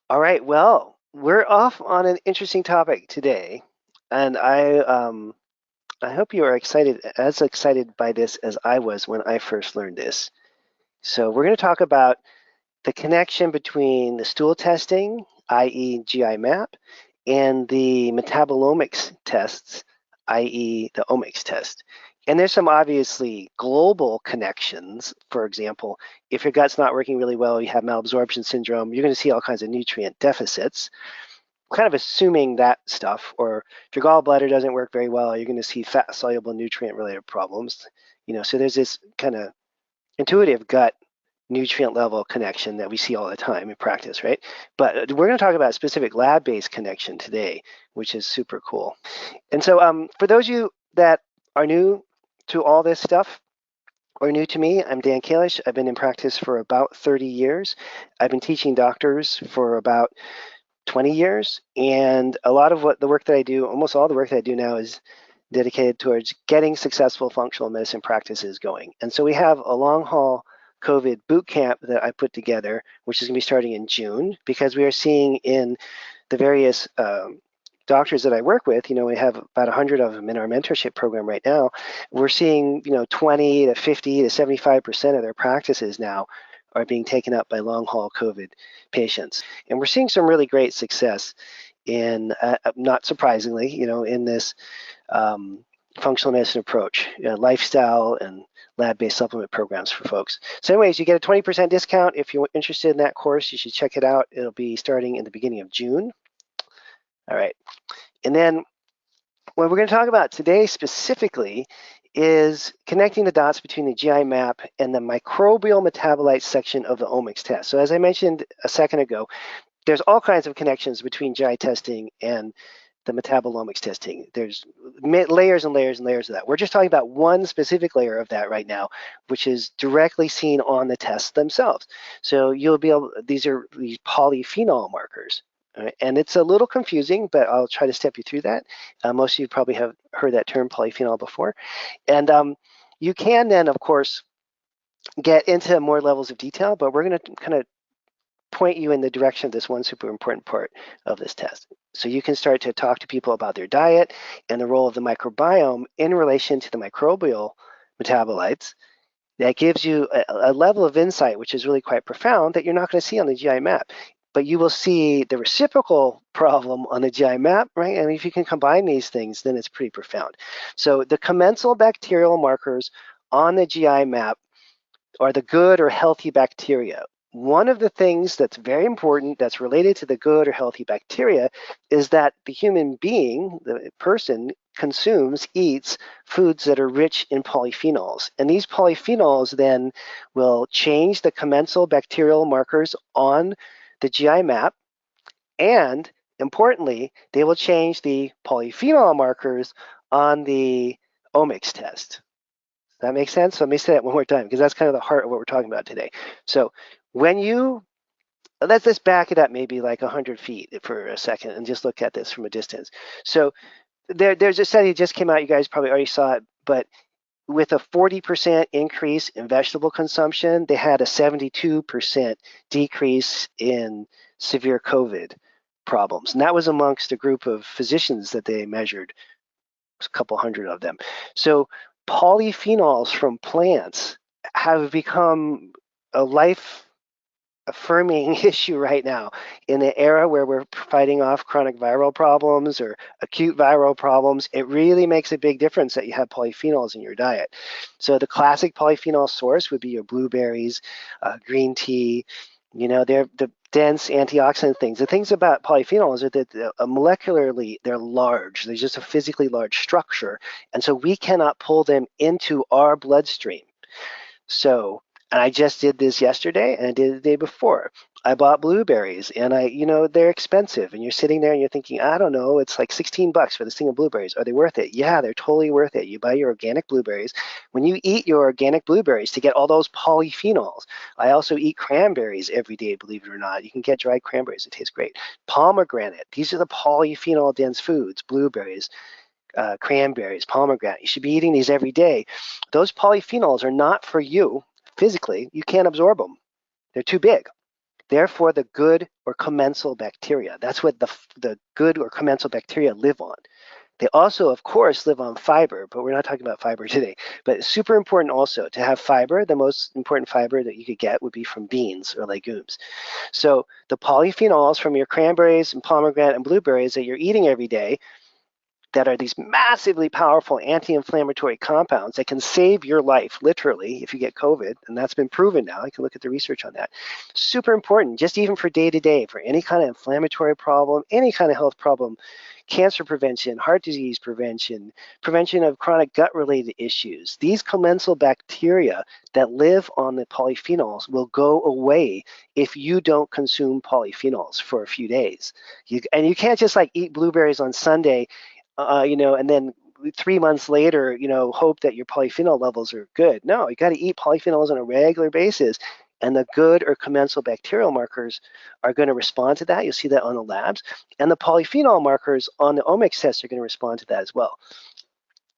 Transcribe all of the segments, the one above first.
All right, well, we're off on an interesting topic today, and I hope you are as excited by this as I was when I first learned this. So we're going to talk about the connection between the stool testing, i.e. GI map, and the metabolomics tests, i.e. the omics test. And there's some obviously global connections. For example, if your gut's not working really well, you have malabsorption syndrome, you're going to see all kinds of nutrient deficits, kind of assuming that stuff. Or if your gallbladder doesn't work very well, you're going to see fat-soluble nutrient-related problems. So there's this kind of intuitive gut nutrient level connection that we see all the time in practice, right? But we're going to talk about a specific lab-based connection today, which is super cool. And so for those of you that are new to all this stuff, or new to me, I'm Dan Kalish. I've been in practice for about 30 years. I've been teaching doctors for about 20 years. And a lot of the work that I do, almost all the work that I do now is dedicated towards getting successful functional medicine practices going. And so we have a long haul COVID boot camp that I put together, which is going to be starting in June, because we are seeing in the various doctors that I work with, we have about 100 of them in our mentorship program right now. We're seeing, 20 to 50 to 75% of their practices now are being taken up by long haul COVID patients. And we're seeing some really great success in, not surprisingly, in this functional medicine approach, lifestyle and lab-based supplement programs for folks. So anyways, you get a 20% discount. If you're interested in that course, you should check it out. It'll be starting in the beginning of June. All right. And then what we're going to talk about today specifically is connecting the dots between the GI map and the microbial metabolites section of the omics test. So as I mentioned a second ago, there's all kinds of connections between GI testing and the metabolomics testing. There's layers and layers and layers of that. We're just talking about one specific layer of that right now, which is directly seen on the tests themselves. So you'll be able, these are these polyphenol markers. Right? And it's a little confusing, but I'll try to step you through that. Most of you probably have heard that term polyphenol before. And you can then, of course, get into more levels of detail, but we're going to kind of point you in the direction of this one super important part of this test. So you can start to talk to people about their diet and the role of the microbiome in relation to the microbial metabolites. That gives you a level of insight, which is really quite profound, that you're not going to see on the GI map. But you will see the reciprocal problem on the GI map, right? And if you can combine these things, then it's pretty profound. So the commensal bacterial markers on the GI map are the good or healthy bacteria. One of the things that's very important that's related to the good or healthy bacteria is that the human being, the person, eats foods that are rich in polyphenols. And these polyphenols then will change the commensal bacterial markers on the GI map, and importantly, they will change the polyphenol markers on the omics test. Does that make sense? So let me say that one more time, because that's kind of the heart of what we're talking about today. So when let's back it up maybe like 100 feet for a second and just look at this from a distance. So there's a study that just came out, you guys probably already saw it, but with a 40% increase in vegetable consumption, they had a 72% decrease in severe COVID problems. And that was amongst a group of physicians that they measured, a couple hundred of them. So polyphenols from plants have become a life-affirming issue right now in the era where we're fighting off chronic viral problems or acute viral problems. It really makes a big difference that you have polyphenols in your diet. So the classic polyphenol source would be your blueberries, green tea. They're the dense antioxidant things. The things about polyphenols are that molecularly they're large. They're just a physically large structure. And so we cannot pull them into our bloodstream. So, and I just did this yesterday and I did it the day before. I bought blueberries and they're expensive, and you're sitting there and you're thinking, I don't know, it's like 16 bucks for this thing of blueberries. Are they worth it? Yeah, they're totally worth it. You buy your organic blueberries. When you eat your organic blueberries to get all those polyphenols, I also eat cranberries every day, believe it or not. You can get dried cranberries, it tastes great. Pomegranate, these are the polyphenol dense foods, blueberries, cranberries, pomegranate. You should be eating these every day. Those polyphenols are not for you physically. You can't absorb them. They're too big. Therefore, the good or commensal bacteria, that's what the good or commensal bacteria live on. They also, of course, live on fiber, but we're not talking about fiber today. But it's super important also to have fiber. The most important fiber that you could get would be from beans or legumes. So the polyphenols from your cranberries and pomegranate and blueberries that you're eating every day that are these massively powerful anti-inflammatory compounds that can save your life, literally, if you get COVID, and that's been proven now. You can look at the research on that. Super important, just even for day-to-day, for any kind of inflammatory problem, any kind of health problem, cancer prevention, heart disease prevention, prevention of chronic gut-related issues. These commensal bacteria that live on the polyphenols will go away if you don't consume polyphenols for a few days. And you can't just like eat blueberries on Sunday, and then 3 months later, hope that your polyphenol levels are good. No, you got to eat polyphenols on a regular basis. And the good or commensal bacterial markers are going to respond to that. You'll see that on the labs. And the polyphenol markers on the OMX test are going to respond to that as well.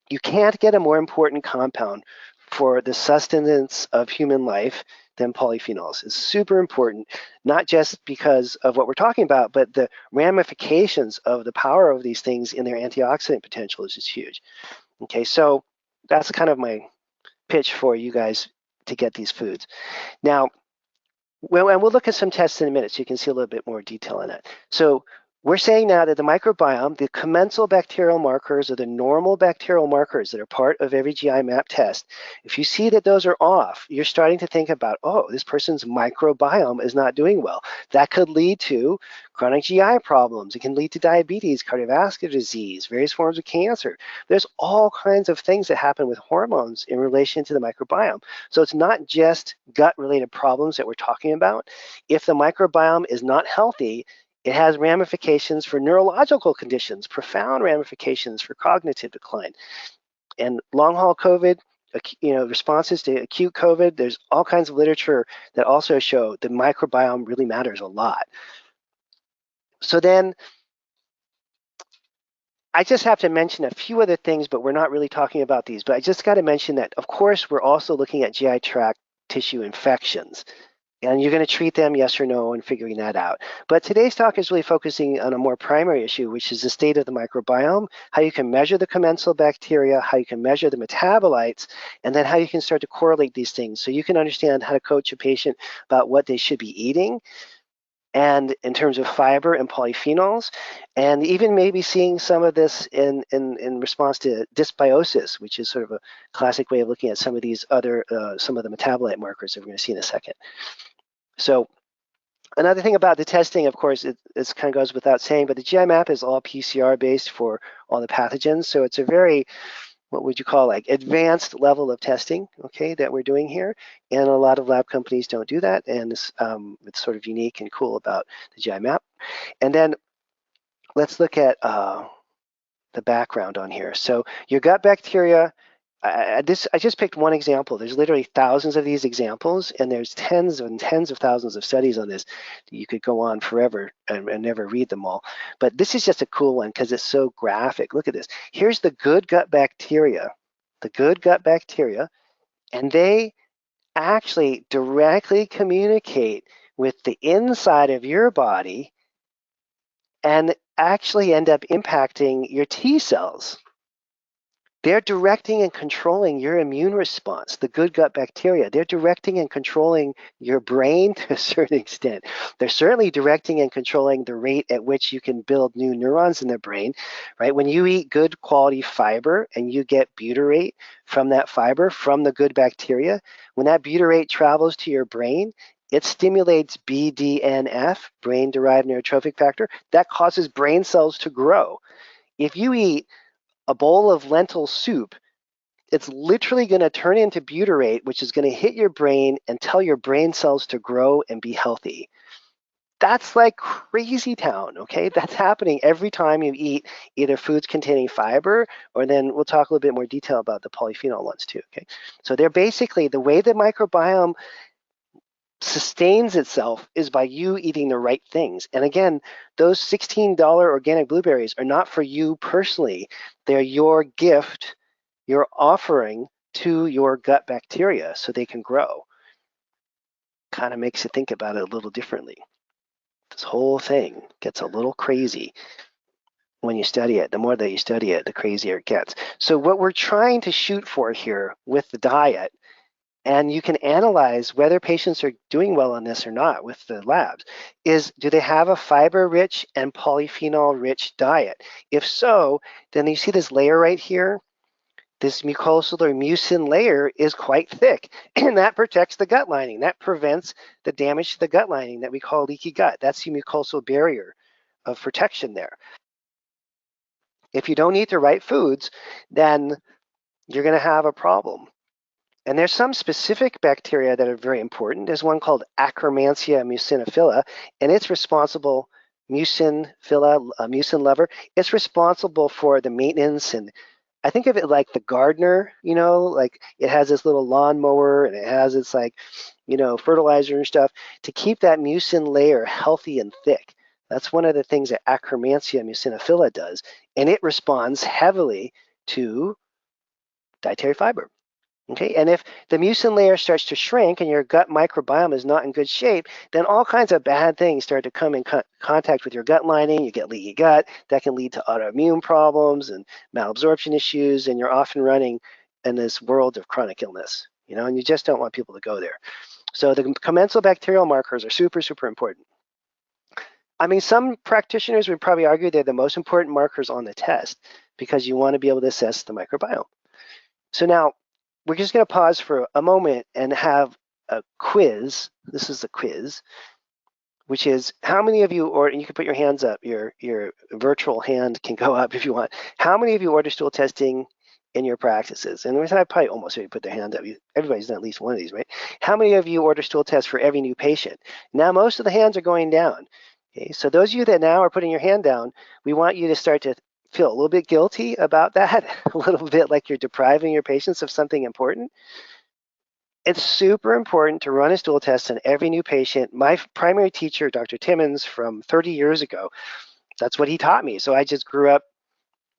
You can't get a more important compound for the sustenance of human life than polyphenols. It's super important, not just because of what we're talking about, but the ramifications of the power of these things in their antioxidant potential is just huge. Okay, so that's kind of my pitch for you guys to get these foods. Now, and we'll look at some tests in a minute so you can see a little bit more detail on that. So we're saying now that the microbiome, the commensal bacterial markers, or the normal bacterial markers that are part of every GI map test, if you see that those are off, you're starting to think about, oh, this person's microbiome is not doing well. That could lead to chronic GI problems. It can lead to diabetes, cardiovascular disease, various forms of cancer. There's all kinds of things that happen with hormones in relation to the microbiome. So it's not just gut-related problems that we're talking about. If the microbiome is not healthy, it has ramifications for neurological conditions, profound ramifications for cognitive decline. And long-haul COVID, responses to acute COVID, there's all kinds of literature that also show the microbiome really matters a lot. So then I just have to mention a few other things, but we're not really talking about these. But I just got to mention that, of course, we're also looking at GI tract tissue infections. And you're going to treat them, yes or no, and figuring that out. But today's talk is really focusing on a more primary issue, which is the state of the microbiome, how you can measure the commensal bacteria, how you can measure the metabolites, and then how you can start to correlate these things so you can understand how to coach a patient about what they should be eating, and in terms of fiber and polyphenols, and even maybe seeing some of this in response to dysbiosis, which is sort of a classic way of looking at some of these other, some of the metabolite markers that we're going to see in a second. So another thing about the testing, of course, it kind of goes without saying, but the GI map is all PCR based for all the pathogens. So it's a very, what would you call, like advanced level of testing, okay, that we're doing here. And a lot of lab companies don't do that. And it's sort of unique and cool about the GI map. And then let's look at the background on here. So your gut bacteria, I just picked one example. There's literally thousands of these examples, and there's tens and tens of thousands of studies on this. You could go on forever and never read them all. But this is just a cool one because it's so graphic. Look at this. Here's the good gut bacteria, and they actually directly communicate with the inside of your body and actually end up impacting your T cells. They're directing and controlling your immune response, the good gut bacteria. They're directing and controlling your brain to a certain extent. They're certainly directing and controlling the rate at which you can build new neurons in the brain, right? When you eat good quality fiber and you get butyrate from that fiber, from the good bacteria, when that butyrate travels to your brain, it stimulates BDNF, brain-derived neurotrophic factor, that causes brain cells to grow. If you eat a bowl of lentil soup, it's literally going to turn into butyrate, which is going to hit your brain and tell your brain cells to grow and be healthy. That's like crazy town, okay? That's happening every time you eat either foods containing fiber, or then we'll talk a little bit more detail about the polyphenol ones too, okay? So they're basically, the way the microbiome sustains itself is by you eating the right things. And again, those $16 organic blueberries are not for you personally. They're your gift, your offering to your gut bacteria so they can grow. kind of makes you think about it a little differently. This whole thing gets a little crazy when you study it. The more that you study it, the crazier it gets. So what we're trying to shoot for here with the diet, and you can analyze whether patients are doing well on this or not with the labs, is do they have a fiber-rich and polyphenol-rich diet? If so, then you see this layer right here. This mucosal or mucin layer is quite thick, and that protects the gut lining. That prevents the damage to the gut lining that we call leaky gut. That's the mucosal barrier of protection there. If you don't eat the right foods, then you're going to have a problem. And there's some specific bacteria that are very important. There's one called Akkermansia muciniphila, and it's responsible, mucin lover, it's responsible for the maintenance, and I think of it like the gardener, like it has this little lawnmower and it has its like, fertilizer and stuff to keep that mucin layer healthy and thick. That's one of the things that Akkermansia muciniphila does, and it responds heavily to dietary fiber. Okay, and if the mucin layer starts to shrink and your gut microbiome is not in good shape, then all kinds of bad things start to come in contact with your gut lining. You get leaky gut. That can lead to autoimmune problems and malabsorption issues, and you're often running in this world of chronic illness, and you just don't want people to go there. So the commensal bacterial markers are super, super important. I mean, some practitioners would probably argue they're the most important markers on the test because you want to be able to assess the microbiome. So now, we're just going to pause for a moment and have a quiz. This is the quiz, which is how many of you, or you can put your hands up, your virtual hand can go up if you want. How many of you order stool testing in your practices? And I probably almost everybody put their hands up. Everybody's done at least one of these, right? How many of you order stool tests for every new patient? Now, most of the hands are going down. Okay, so those of you that now are putting your hand down, we want you to start to feel a little bit guilty about that, a little bit like you're depriving your patients of something important. It's super important to run a stool test on every new patient. My primary teacher, Dr. Timmons, from 30 years ago, that's what he taught me. So I just grew up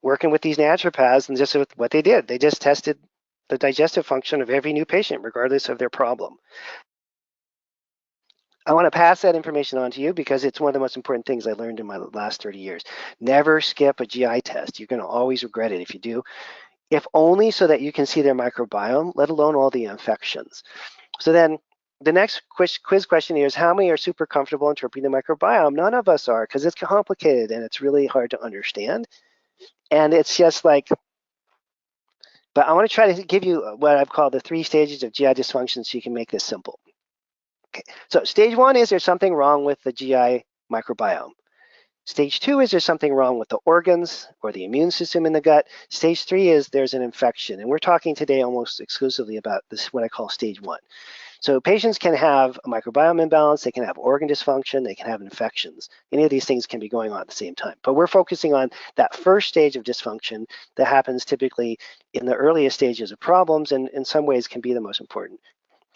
working with these naturopaths, and just what they did. They just tested the digestive function of every new patient, regardless of their problem. I want to pass that information on to you because it's one of the most important things I learned in my last 30 years. Never skip a GI test. You're going to always regret it if you do, if only so that you can see their microbiome, let alone all the infections. So then the next quiz question here is, how many are super comfortable interpreting the microbiome? None of us are, because it's complicated and it's really hard to understand. And it's just like, but I want to try to give you what I've called the 3 stages of GI dysfunction so you can make this simple. Okay, so stage 1 is there's something wrong with the GI microbiome. Stage 2 is there's something wrong with the organs or the immune system in the gut. Stage 3 is there's an infection. And we're talking today almost exclusively about this, what I call stage 1. So patients can have a microbiome imbalance, they can have organ dysfunction, they can have infections. Any of these things can be going on at the same time. But we're focusing on that first stage of dysfunction that happens typically in the earliest stages of problems, and in some ways can be the most important.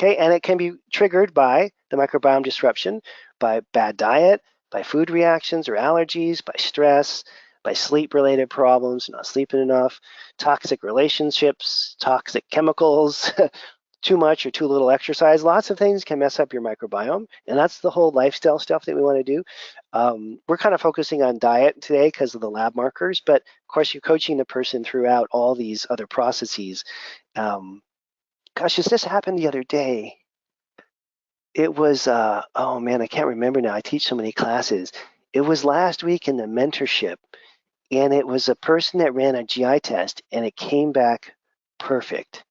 Okay, and it can be triggered by the microbiome disruption, by bad diet, by food reactions or allergies, by stress, by sleep-related problems, not sleeping enough, toxic relationships, toxic chemicals, too much or too little exercise. Lots of things can mess up your microbiome, and that's the whole lifestyle stuff that we want to do. We're kind of focusing on diet today because of the lab markers, but of course you're coaching the person throughout all these other processes. Gosh, this happened the other day. It was, oh man, I can't remember now. I teach so many classes. It was last week in the mentorship, and it was a person that ran a GI test, and it came back perfect.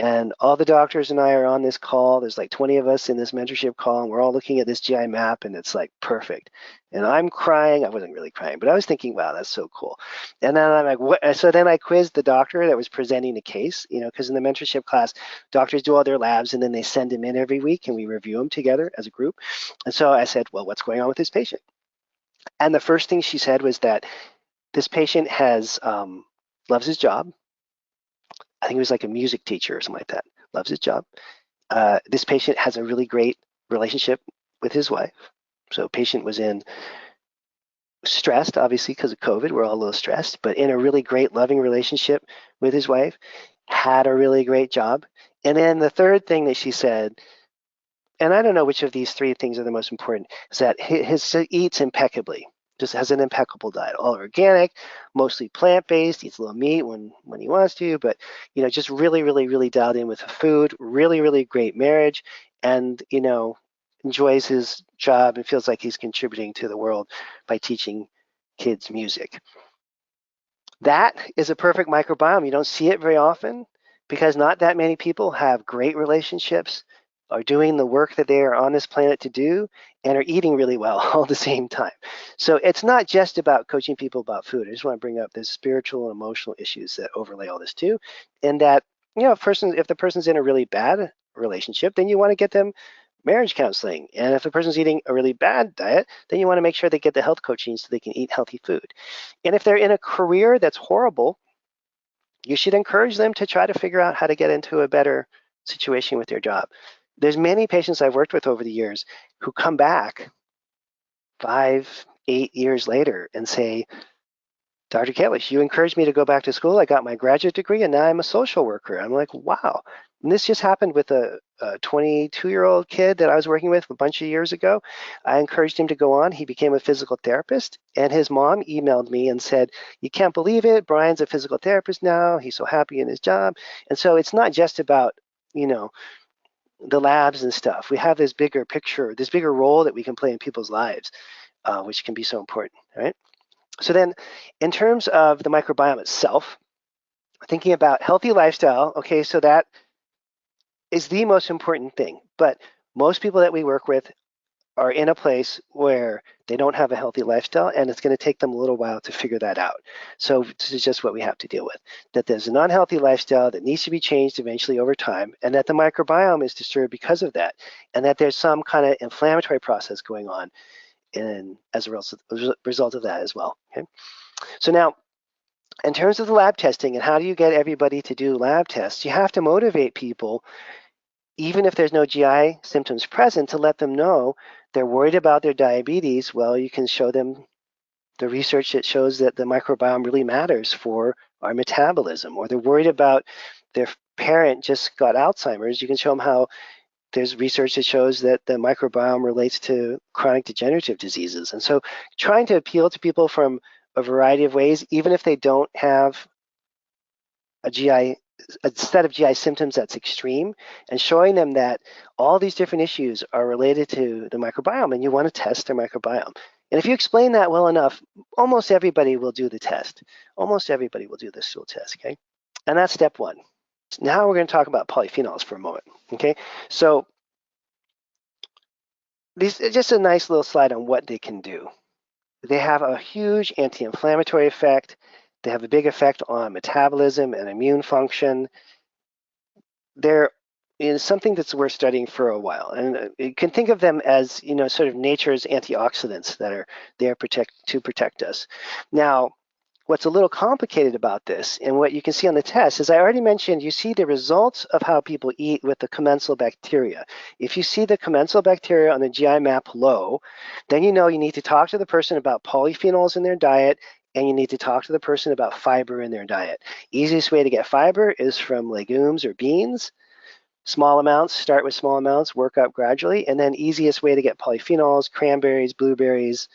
And all the doctors and I are on this call. There's like 20 of us in this mentorship call, and we're all looking at this GI map, and it's like perfect. And I'm crying. I wasn't really crying, but I was thinking, wow, that's so cool. And then I'm like, what? So then I quizzed the doctor that was presenting the case, because in the mentorship class, doctors do all their labs, and then they send them in every week, and we review them together as a group. And so I said, well, what's going on with this patient? And the first thing she said was that this patient loves his job. I think he was like a music teacher or something like that, loves his job. This patient has a really great relationship with his wife. So patient was stressed, obviously, because of COVID. We're all a little stressed, but in a really great, loving relationship with his wife, had a really great job. And then the third thing that she said and I don't know which of these three things are the most important, is that he eats impeccably, just has an impeccable diet, all organic, mostly plant-based, eats a little meat when he wants to, but just really, really, really dialed in with the food, really, really great marriage, and enjoys his job and feels like he's contributing to the world by teaching kids music. That is a perfect microbiome. You don't see it very often because not that many people have great relationships, are doing the work that they are on this planet to do, and are eating really well all at the same time. So it's not just about coaching people about food. I just want to bring up the spiritual and emotional issues that overlay all this too. And that, if the person's in a really bad relationship, then you want to get them marriage counseling. And if the person's eating a really bad diet, then you want to make sure they get the health coaching so they can eat healthy food. And if they're in a career that's horrible, you should encourage them to try to figure out how to get into a better situation with their job. There's many patients I've worked with over the years who come back 5, 8 years later and say, Dr. Kalish, you encouraged me to go back to school. I got my graduate degree and now I'm a social worker. I'm like, wow. And this just happened with a 22-year-old kid that I was working with a bunch of years ago. I encouraged him to go on. He became a physical therapist, and his mom emailed me and said, you can't believe it, Brian's a physical therapist now. He's so happy in his job. And so it's not just about, the labs and stuff. We have this bigger picture, this bigger role that we can play in people's lives, which can be so important, right? So then in terms of the microbiome itself, thinking about healthy lifestyle, okay, so that is the most important thing. But most people that we work with are in a place where they don't have a healthy lifestyle, and it's going to take them a little while to figure that out. So this is just what we have to deal with, that there's an unhealthy lifestyle that needs to be changed eventually over time, and that the microbiome is disturbed because of that, and that there's some kind of inflammatory process going on as a result of that as well. Okay? So now, in terms of the lab testing and how do you get everybody to do lab tests, you have to motivate people, even if there's no GI symptoms present, to let them know they're worried about their diabetes. Well, you can show them the research that shows that the microbiome really matters for our metabolism, or they're worried about their parent just got Alzheimer's. You can show them how there's research that shows that the microbiome relates to chronic degenerative diseases. And so trying to appeal to people from a variety of ways, even if they don't have a set of GI symptoms that's extreme, and showing them that all these different issues are related to the microbiome, and you want to test their microbiome. And if you explain that well enough, almost everybody will do the test. Almost everybody will do the stool test, okay? And that's step one. Now we're going to talk about polyphenols for a moment, okay? So this is just a nice little slide on what they can do. They have a huge anti-inflammatory effect. They have a big effect on metabolism and immune function. They're something that's worth studying for a while. And you can think of them as, sort of nature's antioxidants that are there to protect us. Now, what's a little complicated about this, and what you can see on the test, as I already mentioned, you see the results of how people eat with the commensal bacteria. If you see the commensal bacteria on the GI map low, then you know you need to talk to the person about polyphenols in their diet, and you need to talk to the person about fiber in their diet. Easiest way to get fiber is from legumes or beans. Small amounts, start with small amounts, work up gradually, and then easiest way to get polyphenols, cranberries, blueberries.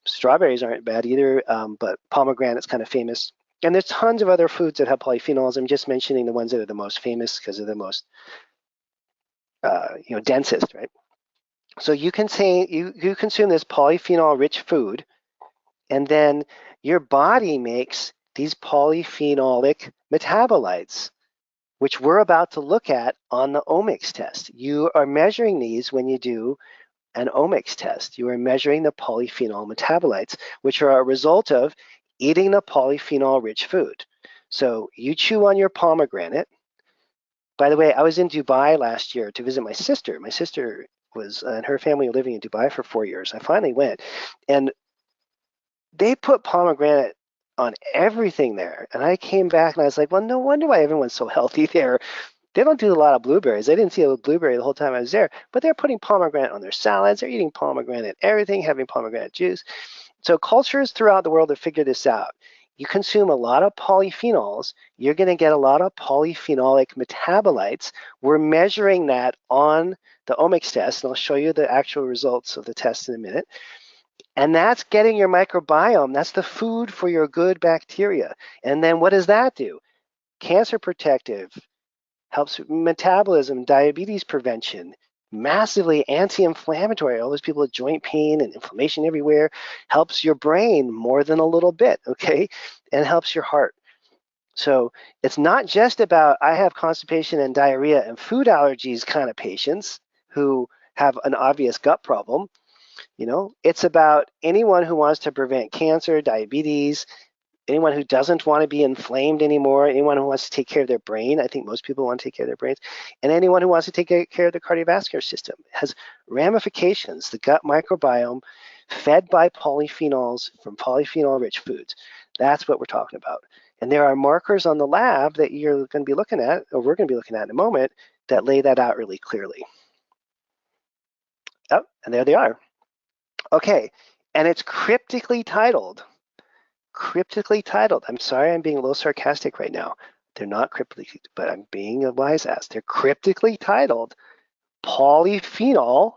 Strawberries aren't bad either, but pomegranate's kind of famous. And there's tons of other foods that have polyphenols. I'm just mentioning the ones that are the most famous because they're the most, densest, right? So you can say you consume this polyphenol-rich food, and then your body makes these polyphenolic metabolites, which we're about to look at on the OMX test. You are measuring these when you do an OMX test. You are measuring the polyphenol metabolites, which are a result of eating the polyphenol-rich food. So you chew on your pomegranate. By the way, I was in Dubai last year to visit my sister. My sister was and her family were living in Dubai for 4 years. I finally went, and they put pomegranate on everything there. And I came back and I was like, well, no wonder why everyone's so healthy there. They don't do a lot of blueberries. I didn't see a blueberry the whole time I was there, but they're putting pomegranate on their salads. They're eating pomegranate everything, having pomegranate juice. So cultures throughout the world have figured this out. You consume a lot of polyphenols, you're going to get a lot of polyphenolic metabolites. We're measuring that on the OMX test, and I'll show you the actual results of the test in a minute. And that's getting your microbiome. That's the food for your good bacteria. And then what does that do? Cancer protective, helps metabolism, diabetes prevention, massively anti-inflammatory. All those people with joint pain and inflammation everywhere, helps your brain more than a little bit, okay? And helps your heart. So it's not just about I have constipation and diarrhea and food allergies kind of patients who have an obvious gut problem. You know, it's about anyone who wants to prevent cancer, diabetes, anyone who doesn't want to be inflamed anymore, anyone who wants to take care of their brain. I think most people want to take care of their brains. And anyone who wants to take care of the cardiovascular system. It has ramifications. The gut microbiome fed by polyphenols from polyphenol-rich foods. That's what we're talking about. And there are markers on the lab that you're going to be looking at, or we're going to be looking at in a moment, that lay that out really clearly. Oh, and there they are. Okay, and it's cryptically titled. Cryptically titled. I'm sorry I'm being a little sarcastic right now. They're not cryptically, but I'm being a wise ass. They're cryptically titled Polyphenol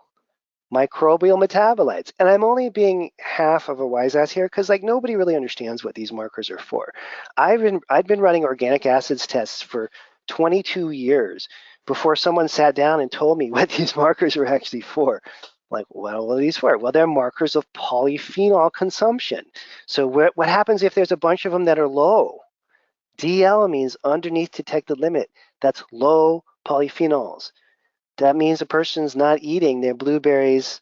Microbial Metabolites. And I'm only being half of a wise ass here because like nobody really understands what these markers are for. I've been running organic acids tests for 22 years before someone sat down and told me what these markers were actually for. Like, what are these for? Well, they're markers of polyphenol consumption. So what happens if there's a bunch of them that are low? DL means underneath detected limit. That's low polyphenols. That means a person's not eating their blueberries,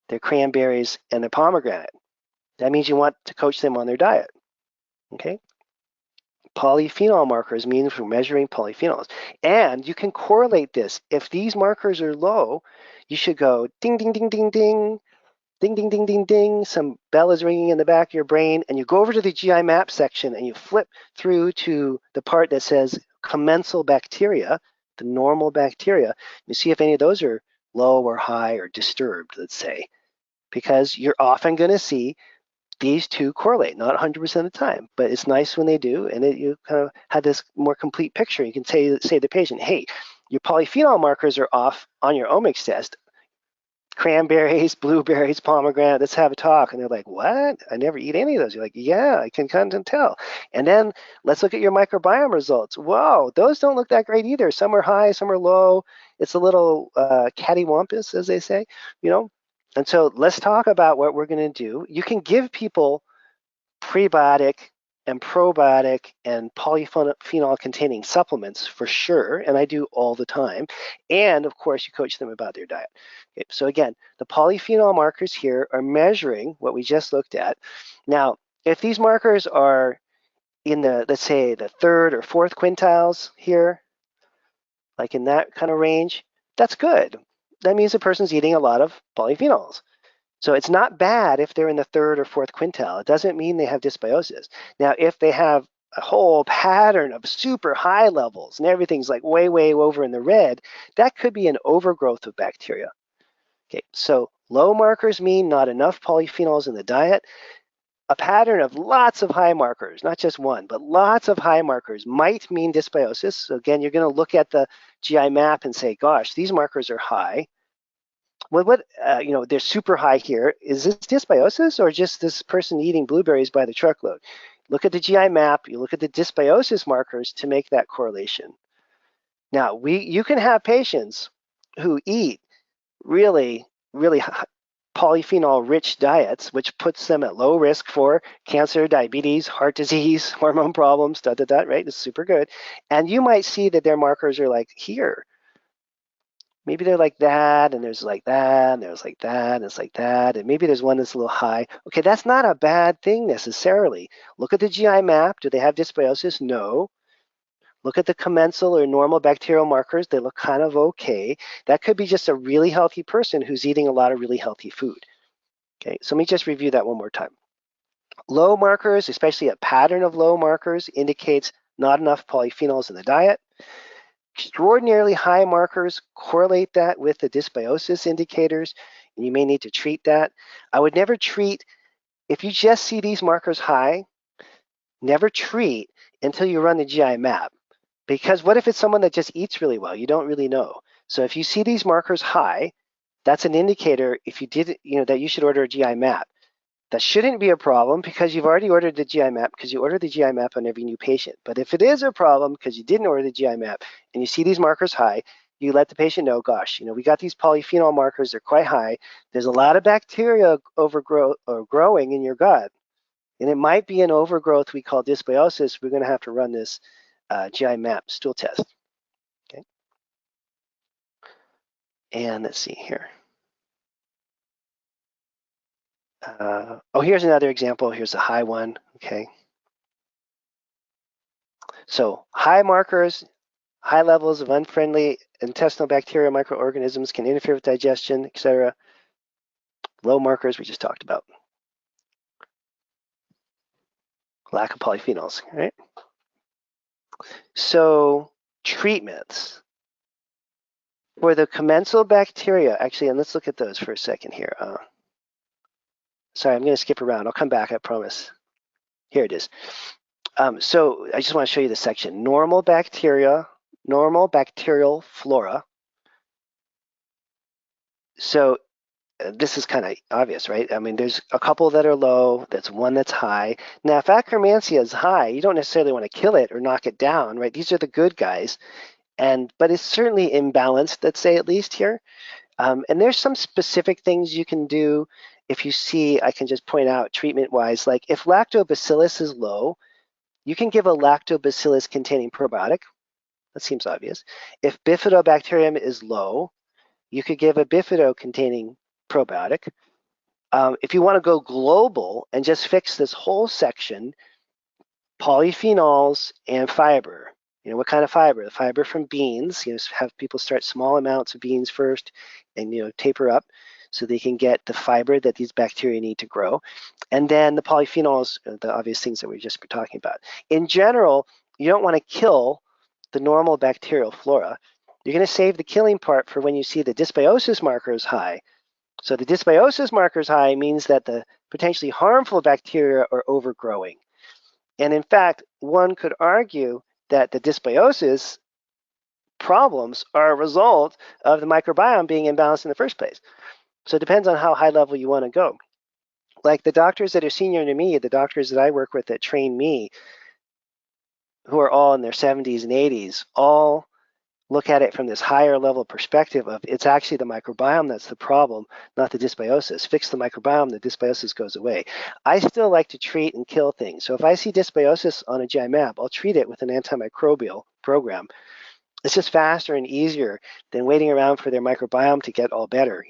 their cranberries, and their pomegranate. That means you want to coach them on their diet, okay? Polyphenol markers mean for measuring polyphenols. And you can correlate this. If these markers are low, you should go ding, ding, ding, ding, ding, ding, ding, ding, ding, ding. Some bell is ringing in the back of your brain, and you go over to the GI map section and you flip through to the part that says commensal bacteria, the normal bacteria. You see if any of those are low or high or disturbed, let's say, because you're often going to see these two correlate, not 100% of the time, but it's nice when they do, and you kind of have this more complete picture. You can say to the patient, hey, your polyphenol markers are off on your omics test. Cranberries, blueberries, pomegranate, let's have a talk. And they're like, what? I never eat any of those. You're like, yeah, I can kind of tell. And then let's look at your microbiome results. Whoa, those don't look that great either. Some are high, some are low. It's a little cattywampus, as they say, you know? And so let's talk about what we're going to do. You can give people prebiotic and probiotic and polyphenol containing supplements for sure, and I do all the time. And of course, you coach them about their diet. Okay, so again, the polyphenol markers here are measuring what we just looked at. Now, if these markers are in the, let's say, the third or fourth quintiles here, like in that kind of range, that's good. That means the person's eating a lot of polyphenols. So it's not bad if they're in the third or fourth quintile. It doesn't mean they have dysbiosis. Now, if they have a whole pattern of super high levels and everything's like way, way over in the red, that could be an overgrowth of bacteria. Okay, so low markers mean not enough polyphenols in the diet. A pattern of lots of high markers, not just one, but lots of high markers might mean dysbiosis. So again, you're going to look at the GI map and say, gosh, these markers are high. Well, you know, they're super high here. Is this dysbiosis or just this person eating blueberries by the truckload? Look at the GI map. You look at the dysbiosis markers to make that correlation. Now, you can have patients who eat really, really polyphenol-rich diets, which puts them at low risk for cancer, diabetes, heart disease, hormone problems, right? It's super good. And you might see that their markers are like here. Maybe they're like that, and there's like that, and there's like that, and it's like that, and maybe there's one that's a little high. Okay, that's not a bad thing necessarily. Look at the GI map. Do they have dysbiosis? No. Look at the commensal or normal bacterial markers. They look kind of okay. That could be just a really healthy person who's eating a lot of really healthy food. Okay, so let me just review that one more time. Low markers, especially a pattern of low markers, indicates not enough polyphenols in the diet. Extraordinarily high markers correlate that with the dysbiosis indicators, and you may need to treat that. I would never treat, if you just see these markers high, never treat until you run the GI map. Because what if it's someone that just eats really well? You don't really know. So if you see these markers high, that's an indicator if you did, that you should order a GI map. That shouldn't be a problem because you've already ordered the GI map because you ordered the GI map on every new patient. But if it is a problem because you didn't order the GI map and you see these markers high, you let the patient know, gosh, we got these polyphenol markers, they're quite high. There's a lot of bacteria overgrowth or growing in your gut. And it might be an overgrowth we call dysbiosis. We're going to have to run this GI map stool test. Okay. And let's see here. Here's another example. Here's a high one. Okay. So high markers, high levels of unfriendly intestinal bacterial microorganisms can interfere with digestion, etc. Low markers we just talked about. Lack of polyphenols, right? So treatments for the commensal bacteria, actually, and let's look at those for a second here. Sorry, I'm going to skip around. I'll come back, I promise. Here it is. So I just want to show you this section. Normal bacteria, normal bacterial flora. So this is kind of obvious, right? I mean, there's a couple that are low, that's one that's high. Now, if Akkermansia is high, you don't necessarily want to kill it or knock it down, right? These are the good guys. But it's certainly imbalanced, let's say, at least here. And there's some specific things you can do. If you see, I can just point out treatment-wise, like if lactobacillus is low, you can give a lactobacillus-containing probiotic. That seems obvious. If bifidobacterium is low, you could give a bifido-containing probiotic. If you want to go global and just fix this whole section, polyphenols and fiber. What kind of fiber? The fiber from beans. Have people start small amounts of beans first and taper up so they can get the fiber that these bacteria need to grow. And then the polyphenols, the obvious things that we just been talking about. In general, you don't want to kill the normal bacterial flora. You're going to save the killing part for when you see the dysbiosis markers high. So the dysbiosis markers high means that the potentially harmful bacteria are overgrowing. And in fact, one could argue that the dysbiosis problems are a result of the microbiome being imbalanced in the first place. So it depends on how high level you want to go. Like the doctors that are senior to me, the doctors that I work with that train me, who are all in their 70s and 80s, all look at it from this higher level perspective of it's actually the microbiome that's the problem, not the dysbiosis. Fix the microbiome, the dysbiosis goes away. I still like to treat and kill things. So if I see dysbiosis on a GI map, I'll treat it with an antimicrobial program. It's just faster and easier than waiting around for their microbiome to get all better,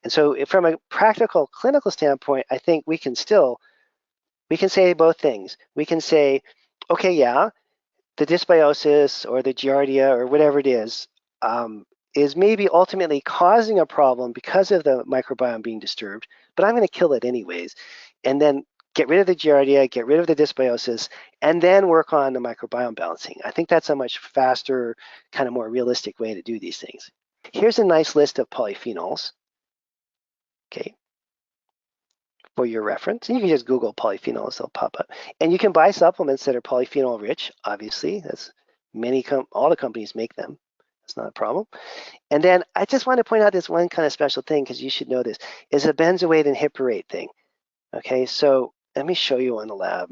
And so from a practical clinical standpoint, I think we can say both things. We can say, okay, yeah, the dysbiosis or the giardia or whatever it is maybe ultimately causing a problem because of the microbiome being disturbed, but I'm going to kill it anyways. And then get rid of the giardia, get rid of the dysbiosis, and then work on the microbiome balancing. I think that's a much faster, kind of more realistic way to do these things. Here's a nice list of polyphenols, okay, for your reference. And you can just Google polyphenols, they'll pop up. And you can buy supplements that are polyphenol rich, obviously. That's all the companies make them. That's not a problem. And then I just want to point out this one kind of special thing, because you should know this, is a benzoate and hippurate thing. Okay, so let me show you on the lab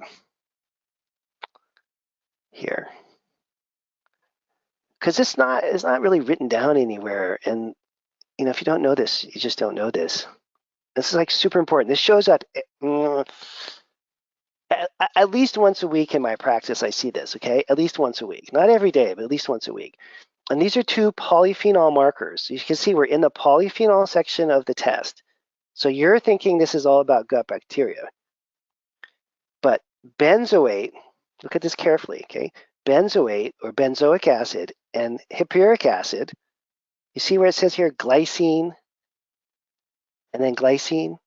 here. Because it's not really written down anywhere. And if you don't know this, you just don't know this. This is like super important. This shows up at least once a week in my practice. I see this, okay? At least once a week. Not every day, but at least once a week. And these are 2 polyphenol markers. You can see we're in the polyphenol section of the test. So you're thinking this is all about gut bacteria. But benzoate, look at this carefully, okay? Benzoate or benzoic acid and hippuric acid, you see where it says here glycine and then glycine?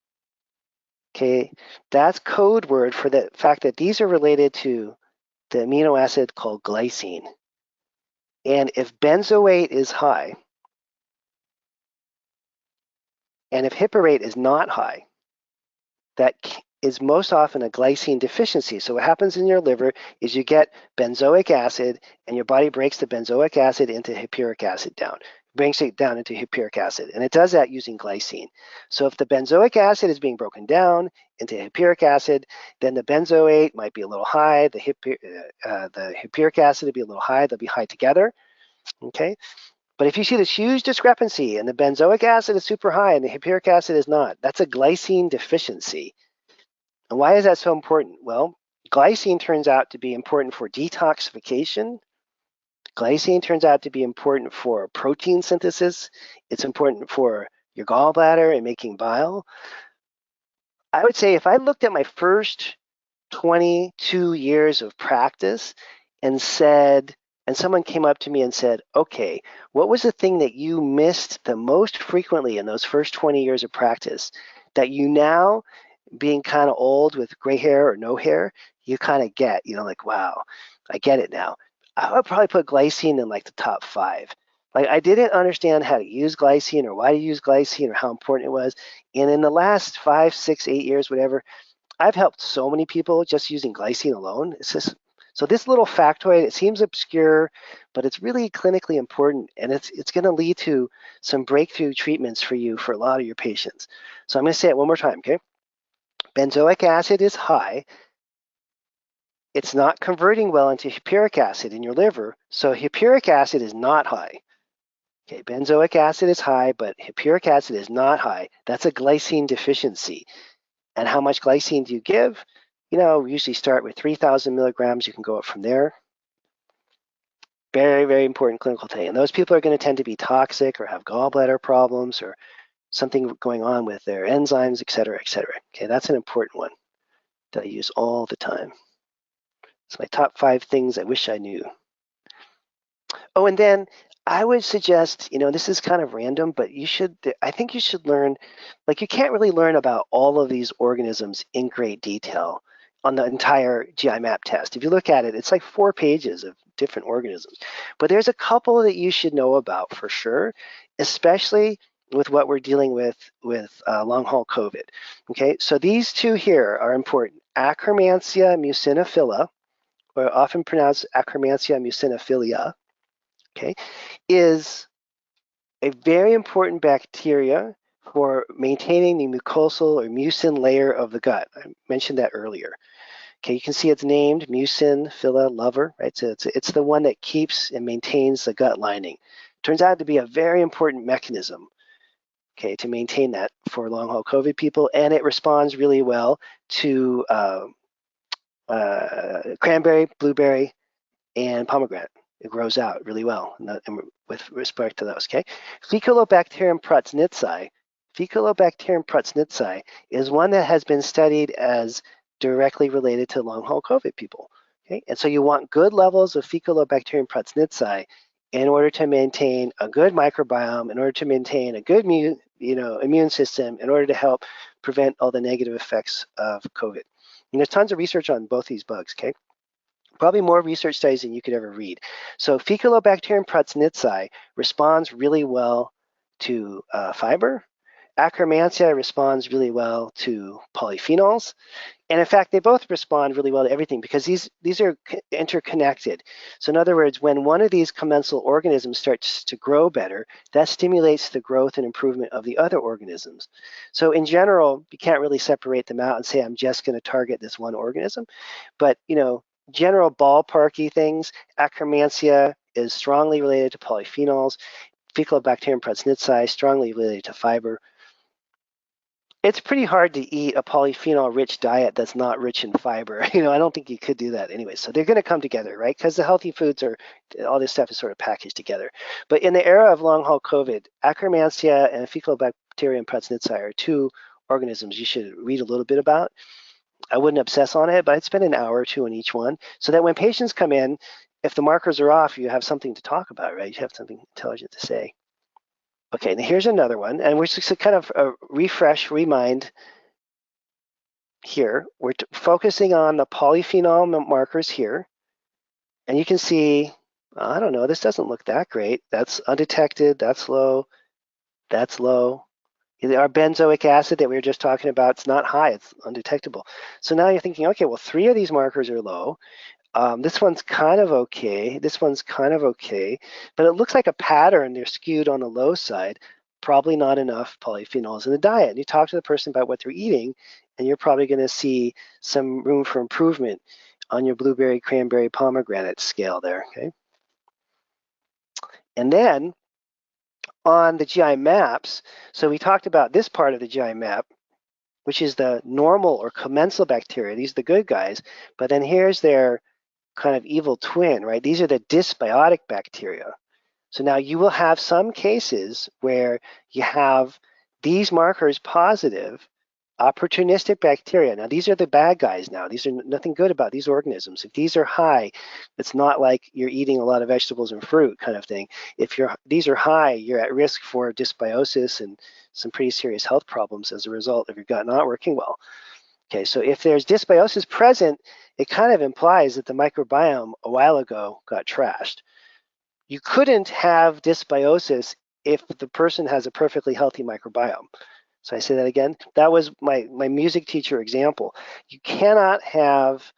Okay, that's code word for the fact that these are related to the amino acid called glycine. And if benzoate is high, and if hippurate is not high, that is most often a glycine deficiency. So what happens in your liver is you get benzoic acid and your body breaks the benzoic acid into hippuric acid down. brings it down into hippuric acid, and it does that using glycine. So if the benzoic acid is being broken down into hippuric acid, then the benzoate might be a little high, the hippuric acid would be a little high, they'll be high together, okay? But if you see this huge discrepancy and the benzoic acid is super high and the hippuric acid is not, that's a glycine deficiency. And why is that so important? Well, glycine turns out to be important for detoxification. Glycine turns out to be important for protein synthesis. It's important for your gallbladder and making bile. I would say if I looked at my first 22 years of practice and said, and someone came up to me and said, okay, what was the thing that you missed the most frequently in those first 20 years of practice that you now, being kind of old with gray hair or no hair, you kind of get, like, wow, I get it now. I would probably put glycine in like the top 5. Like I didn't understand how to use glycine or why to use glycine or how important it was. And in the last 5, 6, 8 years, whatever, I've helped so many people just using glycine alone. It's just, so this little factoid, it seems obscure, but it's really clinically important, and it's going to lead to some breakthrough treatments for you for a lot of your patients. So I'm going to say it one more time, okay? Benzoic acid is high. It's not converting well into hippuric acid in your liver, so hippuric acid is not high. Okay, benzoic acid is high, but hippuric acid is not high. That's a glycine deficiency. And how much glycine do you give? We usually start with 3,000 milligrams. You can go up from there. Very, very important clinical thing. And those people are going to tend to be toxic or have gallbladder problems or something going on with their enzymes, et cetera, et cetera. Okay, that's an important one that I use all the time. It's my top 5 things I wish I knew. Oh, and then I would suggest, this is kind of random, but I think you should learn, like you can't really learn about all of these organisms in great detail on the entire GI map test. If you look at it, it's like 4 pages of different organisms. But there's a couple that you should know about for sure, especially with what we're dealing with long haul COVID. Okay, so these 2 here are important. Akkermansia muciniphila, or often pronounced Akkermansia muciniphilia, okay, is a very important bacteria for maintaining the mucosal or mucin layer of the gut. I mentioned that earlier. Okay, you can see it's named mucin-phila lover, right? So it's the one that keeps and maintains the gut lining. Turns out to be a very important mechanism, okay, to maintain that for long haul COVID people, and it responds really well to cranberry, blueberry, and pomegranate. It grows out really well with respect to those, okay? Faeculobacterium prausnitzii. Faeculobacterium prausnitzii is one that has been studied as directly related to long haul COVID people, okay? And so you want good levels of Faeculobacterium prausnitzii in order to maintain a good microbiome, in order to maintain a good immune system, in order to help prevent all the negative effects of COVID. And there's tons of research on both these bugs, okay? Probably more research studies than you could ever read. So Faeculobacterium prausnitzii responds really well to fiber. Akkermansia responds really well to polyphenols. And in fact, they both respond really well to everything because these are interconnected. So in other words, when one of these commensal organisms starts to grow better, that stimulates the growth and improvement of the other organisms. So in general, you can't really separate them out and say, I'm just going to target this one organism. But, general ballparky things, Akkermansia is strongly related to polyphenols. Faeculobacterium prausnitzii strongly related to fiber. It's pretty hard to eat a polyphenol-rich diet that's not rich in fiber. I don't think you could do that anyway. So they're going to come together, right? Because the healthy foods all this stuff is sort of packaged together. But in the era of long-haul COVID, Akkermansia and Faeculobacterium prausnitzii are 2 organisms you should read a little bit about. I wouldn't obsess on it, but I'd spend an hour or 2 on each one so that when patients come in, if the markers are off, you have something to talk about, right? You have something intelligent to say. Okay, now here's another one, and we're just kind of remind here. We're focusing on the polyphenol markers here, and you can see, I don't know, this doesn't look that great. That's undetected, that's low, that's low. Our benzoic acid that we were just talking about, it's not high, it's undetectable. So now you're thinking, okay, well, 3 of these markers are low. This one's kind of okay. This one's kind of okay, but it looks like a pattern. They're skewed on the low side. Probably not enough polyphenols in the diet. And you talk to the person about what they're eating, and you're probably going to see some room for improvement on your blueberry, cranberry, pomegranate scale there. Okay, and then on the GI maps, so we talked about this part of the GI map, which is the normal or commensal bacteria. These are the good guys, but then here's their kind of evil twin, right? These are the dysbiotic bacteria. So now you will have some cases where you have these markers positive, opportunistic bacteria. Now these are the bad guys now. These are nothing good about these organisms. If these are high, it's not like you're eating a lot of vegetables and fruit kind of thing. If these are high, you're at risk for dysbiosis and some pretty serious health problems as a result of your gut not working well. Okay, so if there's dysbiosis present, it kind of implies that the microbiome a while ago got trashed. You couldn't have dysbiosis if the person has a perfectly healthy microbiome. So I say that again. That was my music teacher example. You cannot have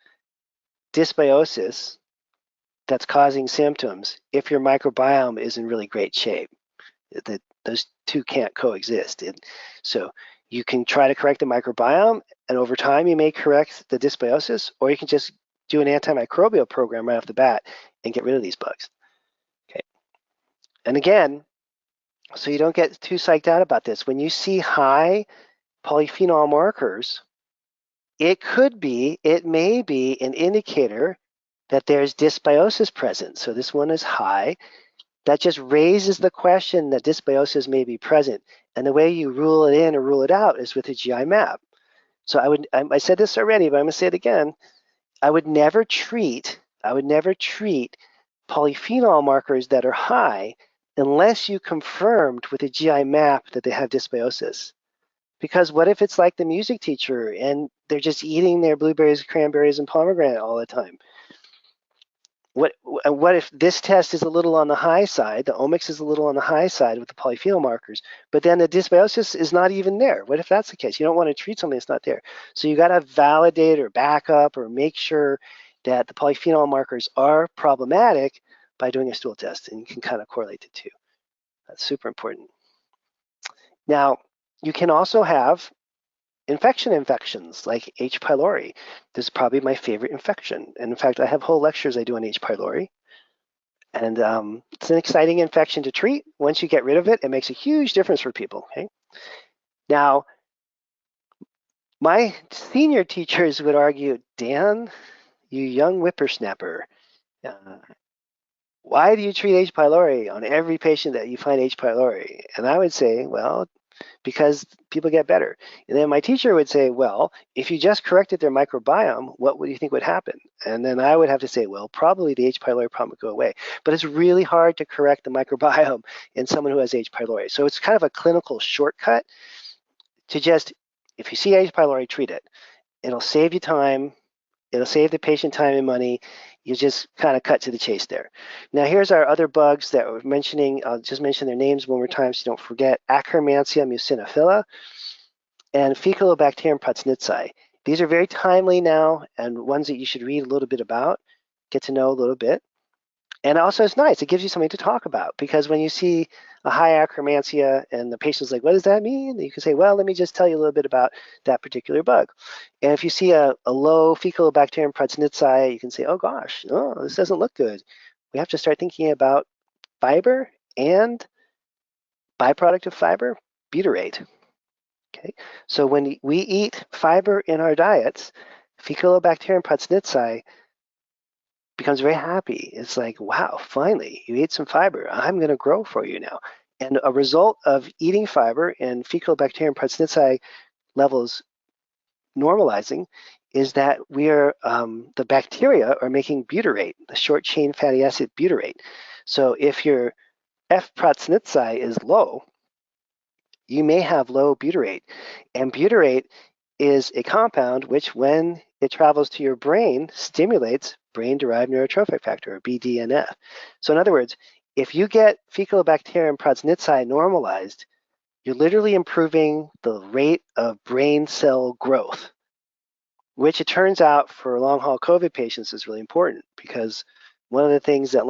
dysbiosis that's causing symptoms if your microbiome is in really great shape. That those two can't coexist. So you can try to correct the microbiome, and over time you may correct the dysbiosis, or you can just do an antimicrobial program right off the bat and get rid of these bugs. Okay. And again, so you don't get too psyched out about this, when you see high polyphenol markers, it may be an indicator that there's dysbiosis present. So this one is high. That just raises the question that dysbiosis may be present. And the way you rule it in or rule it out is with a GI map. So I said this already, but I'm gonna say it again. I would never treat polyphenol markers that are high unless you confirmed with a GI map that they have dysbiosis. Because what if it's like the music teacher and they're just eating their blueberries, cranberries, and pomegranate all the time? What if this test is a little on the high side, the OMX is a little on the high side with the polyphenol markers, but then the dysbiosis is not even there? What if that's the case? You don't want to treat something that's not there. So you got to validate or back up or make sure that the polyphenol markers are problematic by doing a stool test, and you can kind of correlate the two. That's super important. Now, you can also have infections like H. pylori. This is probably my favorite infection. And in fact, I have whole lectures I do on H. pylori. And it's an exciting infection to treat. Once you get rid of it, it makes a huge difference for people. Okay. Now, my senior teachers would argue, Dan, you young whippersnapper, why do you treat H. pylori on every patient that you find H. pylori? And I would say, well, because people get better. And then my teacher would say, well, if you just corrected their microbiome, what would you think would happen? And then I would have to say, well, probably the H. pylori problem would go away. But it's really hard to correct the microbiome in someone who has H. pylori. So it's kind of a clinical shortcut to just, if you see H. pylori, treat it. It'll save you time. It'll save the patient time and money. You just kind of cut to the chase there. Now here's our other bugs that we're mentioning. I'll just mention their names one more time so you don't forget. Akkermansia muciniphila and Faecalibacterium prausnitzii. These are very timely now and ones that you should read a little bit about, get to know a little bit. And also it's nice, it gives you something to talk about, because when you see a high Akkermansia and the patient's like, what does that mean? You can say, well, let me just tell you a little bit about that particular bug. And if you see a low Faecalibacterium prausnitzii, you can say, oh gosh, oh, this doesn't look good. We have to start thinking about fiber and byproduct of fiber, butyrate. Okay, so when we eat fiber in our diets, Faecalibacterium prausnitzii becomes very happy. It's like, wow, finally, you ate some fiber. I'm going to grow for you now. And a result of eating fiber and Faecalibacterium prausnitzii levels normalizing is that the bacteria are making butyrate, the short chain fatty acid butyrate. So if your F. prausnitzii is low, you may have low butyrate. And butyrate is a compound which, when it travels to your brain, stimulates brain-derived neurotrophic factor, or BDNF. So in other words, if you get Faecalibacterium prausnitzii normalized, you're literally improving the rate of brain cell growth. which it turns out for long-haul COVID patients is really important, because one of the things that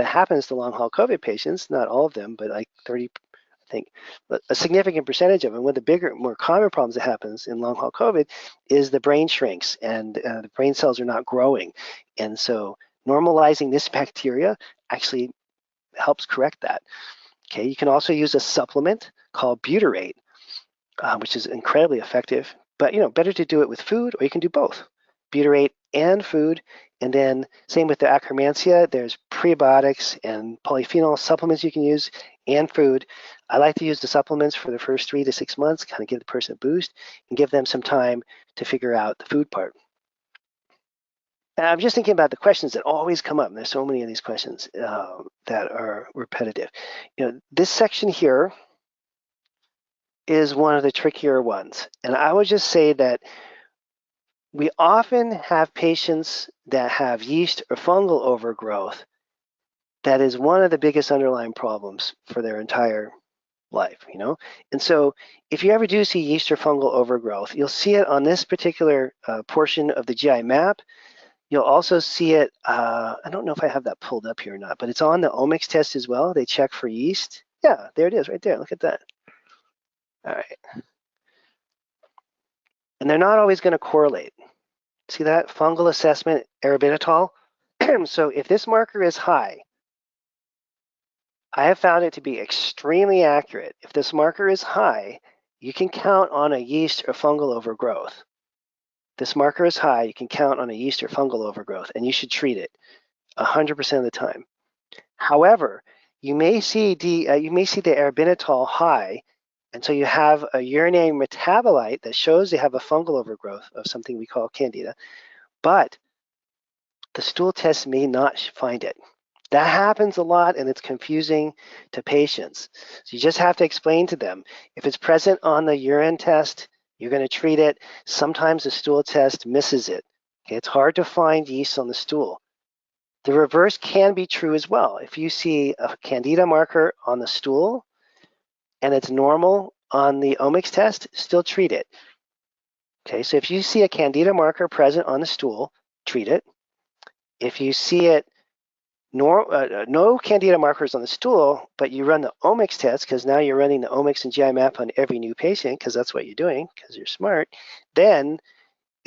happens to long-haul COVID patients, not all of them, but like 30, I think, but a significant percentage of them, one of the bigger, more common problems that happens in long-haul COVID is the brain shrinks and the brain cells are not growing. And so normalizing this bacteria actually helps correct that. Okay, you can also use a supplement called butyrate, which is incredibly effective. But better to do it with food, or you can do both, butyrate and food. And then same with the Akkermansia, there's prebiotics and polyphenol supplements you can use, and food. I like to use the supplements for the first 3 to 6 months, kind of give the person a boost and give them some time to figure out the food part. And I'm just thinking about the questions that always come up. And there's so many of these questions that are repetitive. This section here is one of the trickier ones. And I would just say that we often have patients that have yeast or fungal overgrowth. That is one of the biggest underlying problems for their entire life, And so if you ever do see yeast or fungal overgrowth, you'll see it on this particular portion of the GI map. You'll also see it, I don't know if I have that pulled up here or not, but it's on the OMX test as well. They check for yeast. Yeah, there it is right there. Look at that. All right. And they're not always going to correlate. See that? Fungal assessment, arabinitol. So if this marker is high, I have found it to be extremely accurate. If this marker is high, you can count on a yeast or fungal overgrowth. If this marker is high, you can count on a yeast or fungal overgrowth, and you should treat it 100% of the time. However, you may see the arabinitol high, and so you have a urinary metabolite that shows they have a fungal overgrowth of something we call candida, but the stool test may not find it. That happens a lot, and it's confusing to patients. So you just have to explain to them, if it's present on the urine test, you're going to treat it. Sometimes the stool test misses it. Okay, it's hard to find yeast on the stool. The reverse can be true as well. If you see a candida marker on the stool and it's normal on the OMX test, still treat it. Okay, so if you see a candida marker present on the stool, treat it. If you see it, no candida markers on the stool, but you run the OMX test, because now you're running the OMX and GI map on every new patient, because that's what you're doing, because you're smart, then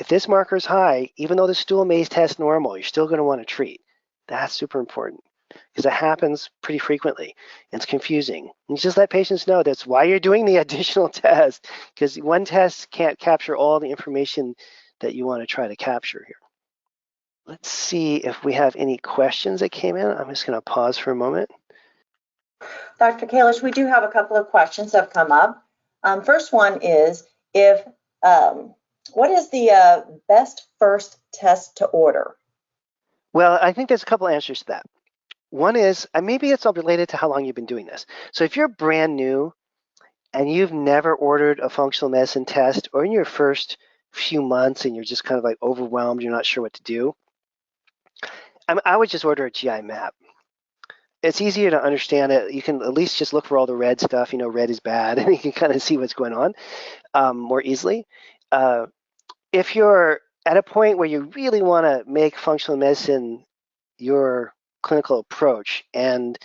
if this marker is high, even though the stool may test normal, you're still going to want to treat. That's super important, because it happens pretty frequently. It's confusing. And just let patients know that's why you're doing the additional test, because one test can't capture all the information that you want to try to capture here. Let's see if we have any questions that came in. I'm just going to pause for a moment. Dr. Kalish, we do have a couple of questions that have come up. First one is, what is the best first test to order? Well, I think there's a couple answers to that. One is, maybe it's all related to how long you've been doing this. So if you're brand new and you've never ordered a functional medicine test, or in your first few months and you're just kind of like overwhelmed, you're not sure what to do, I would just order a GI map. It's easier to understand it. You can at least just look for all the red stuff. Red is bad, and you can kind of see what's going on more easily. If you're at a point where you really want to make functional medicine your clinical approach, and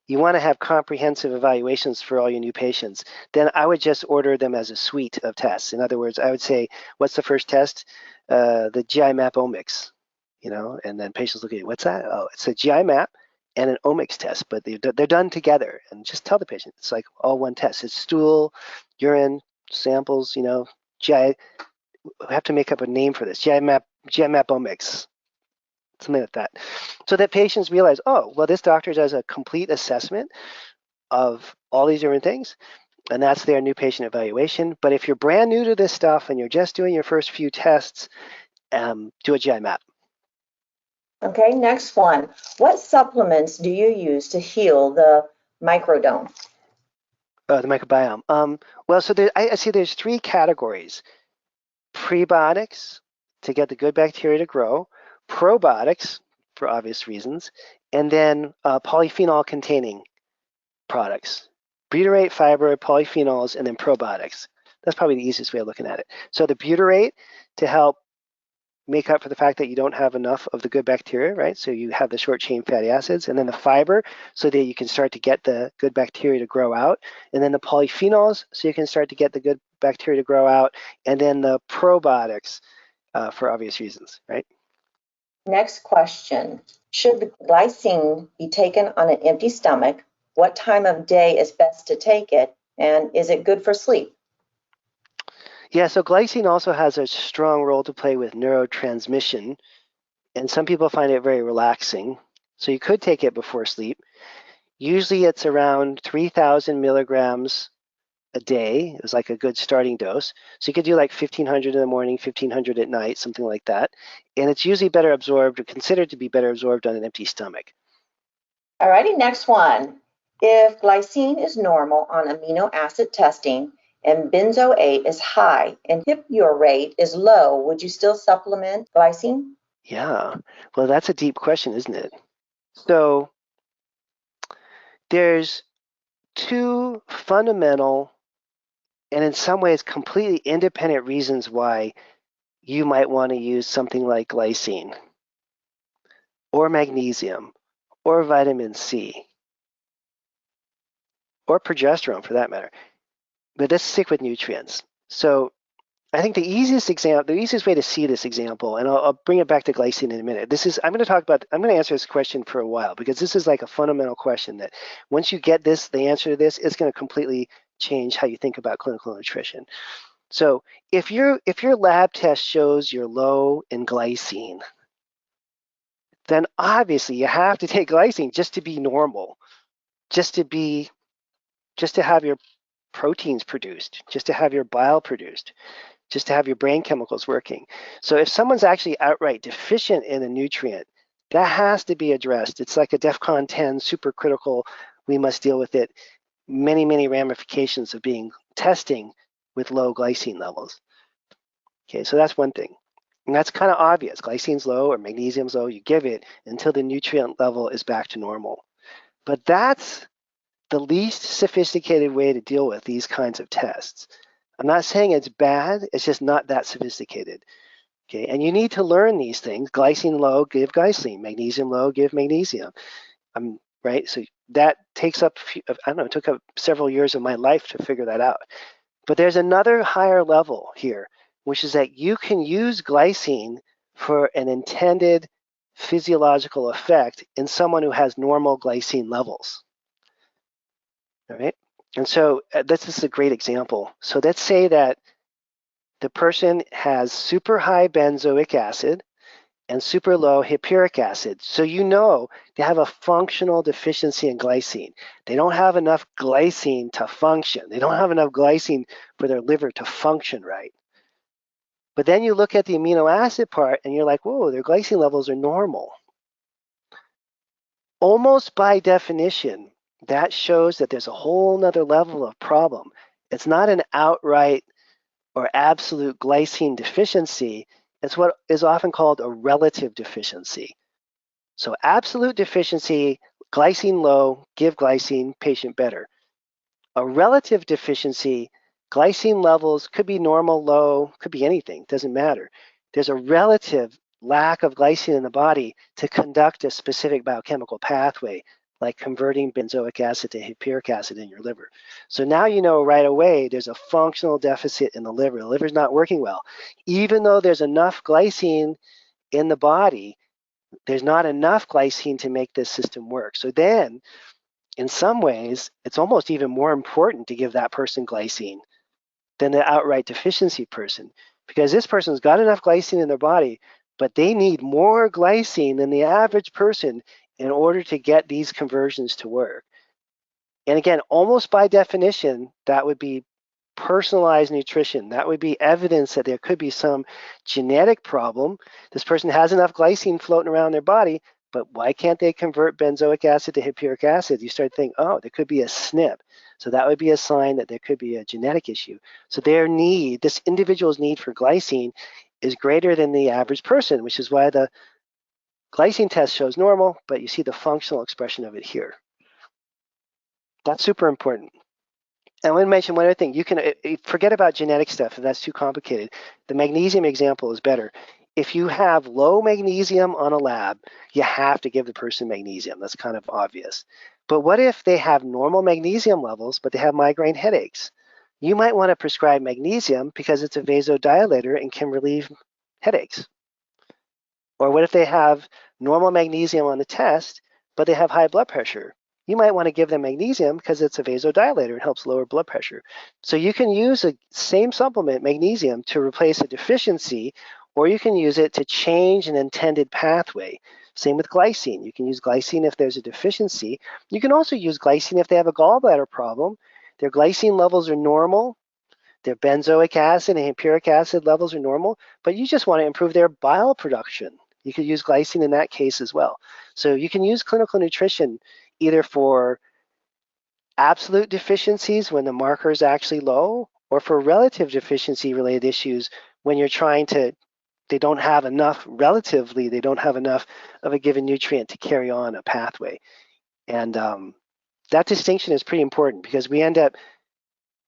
you want to have comprehensive evaluations for all your new patients, then I would just order them as a suite of tests. In other words, I would say, what's the first test? The GI map OMX, and then patients look at it. What's that? Oh, it's a GI map and an OMX test, but they're done together. And just tell the patient, it's like all one test. It's stool, urine, samples, GI. We have to make up a name for this. GI map OMX. Something like that, so that patients realize, oh, well, this doctor does a complete assessment of all these different things, and that's their new patient evaluation. But if you're brand new to this stuff and you're just doing your first few tests, do a GI map. Okay, next one. What supplements do you use to heal the microdome? The microbiome. Well, so I see there's 3 categories: prebiotics to get the good bacteria to grow, probiotics for obvious reasons, and then polyphenol-containing products. Butyrate, fiber, polyphenols, and then probiotics. That's probably the easiest way of looking at it. So the butyrate to help make up for the fact that you don't have enough of the good bacteria, right? So you have the short chain fatty acids, and then the fiber so that you can start to get the good bacteria to grow out, and then the polyphenols so you can start to get the good bacteria to grow out, and then the probiotics for obvious reasons, right? Next question. Should the glycine be taken on an empty stomach? What time of day is best to take it? And is it good for sleep? Yeah, so glycine also has a strong role to play with neurotransmission, and some people find it very relaxing. So you could take it before sleep. Usually it's around 3,000 milligrams a day. It was like a good starting dose. So you could do like 1,500 in the morning, 1,500 at night, something like that. And it's usually better absorbed, or considered to be better absorbed on an empty stomach. All righty, next one. If glycine is normal on amino acid testing and benzoate is high and hippurate is low, would you still supplement glycine? Yeah, well, that's a deep question, isn't it? So there's two fundamental and in some ways completely independent reasons why you might want to use something like glycine or magnesium or vitamin C or progesterone for that matter. But let's stick with nutrients. So I think the easiest way to see this example, and I'll bring it back to glycine in a minute. I'm going to answer this question for a while because this is like a fundamental question that once you get the answer to this, it's going to completely change how you think about clinical nutrition. So if your lab test shows you're low in glycine, then obviously you have to take glycine just to be normal, just to have your proteins produced, just to have your bile produced, just to have your brain chemicals working. So if someone's actually outright deficient in a nutrient, that has to be addressed. It's like a DEFCON 10 supercritical, we must deal with it, many, many ramifications of being testing with low glycine levels. Okay, so that's one thing. And that's kind of obvious. Glycine's low or magnesium's low, you give it until the nutrient level is back to normal. But that's the least sophisticated way to deal with these kinds of tests. I'm not saying it's bad, it's just not that sophisticated. Okay, and you need to learn these things. Glycine low, give glycine. Magnesium low, give magnesium. Right? So that takes up, I don't know, it took up several years of my life to figure that out. But there's another higher level here, which is that you can use glycine for an intended physiological effect in someone who has normal glycine levels. All right? And so this is a great example. So let's say that the person has super high benzoic acid and super low hippuric acid. So you know they have a functional deficiency in glycine. They don't have enough glycine to function. They don't have enough glycine for their liver to function right. But then you look at the amino acid part and you're like, whoa, their glycine levels are normal. Almost by definition, that shows that there's a whole nother level of problem. It's not an outright or absolute glycine deficiency. It's what is often called a relative deficiency. So absolute deficiency, glycine low, give glycine, patient better. A relative deficiency, glycine levels could be normal, low, could be anything, doesn't matter. There's a relative lack of glycine in the body to conduct a specific biochemical pathway, like converting benzoic acid to hippuric acid in your liver. So now you know right away there's a functional deficit in the liver. The liver's not working well. Even though there's enough glycine in the body, there's not enough glycine to make this system work. So then, in some ways, it's almost even more important to give that person glycine than the outright deficiency person, because this person's got enough glycine in their body, but they need more glycine than the average person in order to get these conversions to work. And again, almost by definition, that would be personalized nutrition. That would be evidence that there could be some genetic problem. This person has enough glycine floating around their body, but why can't they convert benzoic acid to hippuric acid? You start thinking, oh, there could be a SNP. So that would be a sign that there could be a genetic issue. So this individual's need for glycine is greater than the average person, which is why the glycine test shows normal, but you see the functional expression of it here. That's super important. I want to mention one other thing. You can forget about genetic stuff if that's too complicated. The magnesium example is better. if you have low magnesium on a lab, you have to give the person magnesium. That's kind of obvious. But what if they have normal magnesium levels, but they have migraine headaches? You might want to prescribe magnesium because it's a vasodilator and can relieve headaches. Or what if they have normal magnesium on the test, but they have high blood pressure? You might want to give them magnesium because it's a vasodilator and helps lower blood pressure. So you can use the same supplement, magnesium, to replace a deficiency, or you can use it to change an intended pathway. Same with glycine. You can use glycine if there's a deficiency. You can also use glycine if they have a gallbladder problem. Their glycine levels are normal. Their benzoic acid and hippuric acid levels are normal, but you just want to improve their bile production. You could use glycine in that case as well. So you can use clinical nutrition either for absolute deficiencies when the marker is actually low, or for relative deficiency related issues when you're trying to, they don't have enough of a given nutrient to carry on a pathway. And that distinction is pretty important because we end up,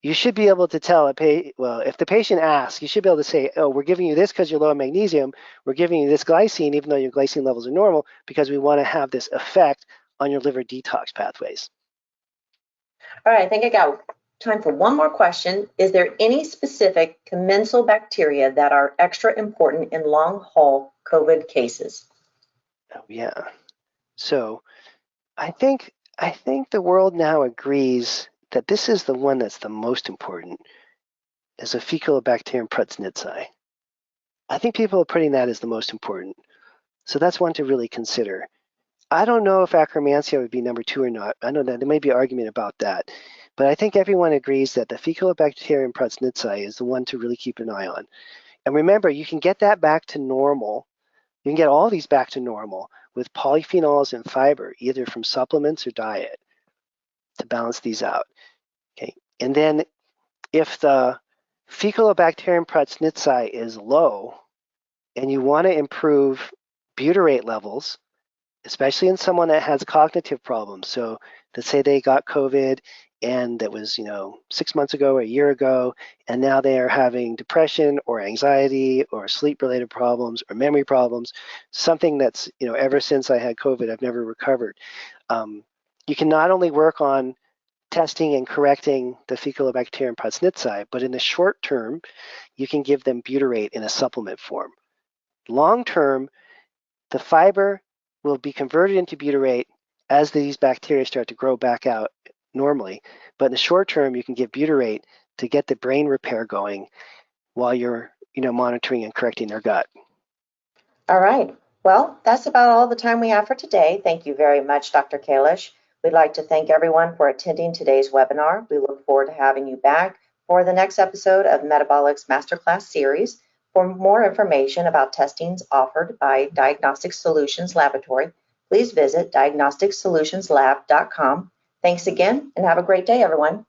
you should be able to tell if the patient asks, you should be able to say, oh, we're giving you this because you're low in magnesium. We're giving you this glycine, even though your glycine levels are normal, because we want to have this effect on your liver detox pathways. All right, I think I got time for one more question. Is there any specific commensal bacteria that are extra important in long haul COVID cases? Oh, yeah. So I think the world now agrees that this is the one that's the most important, is a Faecalibacterium prausnitzii. I think people are putting that as the most important. So that's one to really consider. I don't know if Akkermansia would be number 2 or not. I know that there may be argument about that. But I think everyone agrees that the Faecalibacterium prausnitzii is the one to really keep an eye on. And remember, you can get that back to normal. You can get all these back to normal with polyphenols and fiber, either from supplements or diet, to balance these out. Okay. And then if the Faecalibacterium prausnitzii is low and you want to improve butyrate levels, especially in someone that has cognitive problems. So let's say they got COVID and that was, 6 months ago or a year ago, and now they are having depression or anxiety or sleep-related problems or memory problems, something that's, ever since I had COVID, I've never recovered. You can not only work on testing and correcting the Faecalibacterium prausnitzii, but in the short term, you can give them butyrate in a supplement form. Long term, the fiber will be converted into butyrate as these bacteria start to grow back out normally. But in the short term, you can give butyrate to get the brain repair going while you're, monitoring and correcting their gut. All right. Well, that's about all the time we have for today. Thank you very much, Dr. Kalish. We'd like to thank everyone for attending today's webinar. We look forward to having you back for the next episode of Metabolics Masterclass Series. For more information about testings offered by Diagnostic Solutions Laboratory, please visit diagnosticsolutionsLab.com. Thanks again and have a great day, everyone.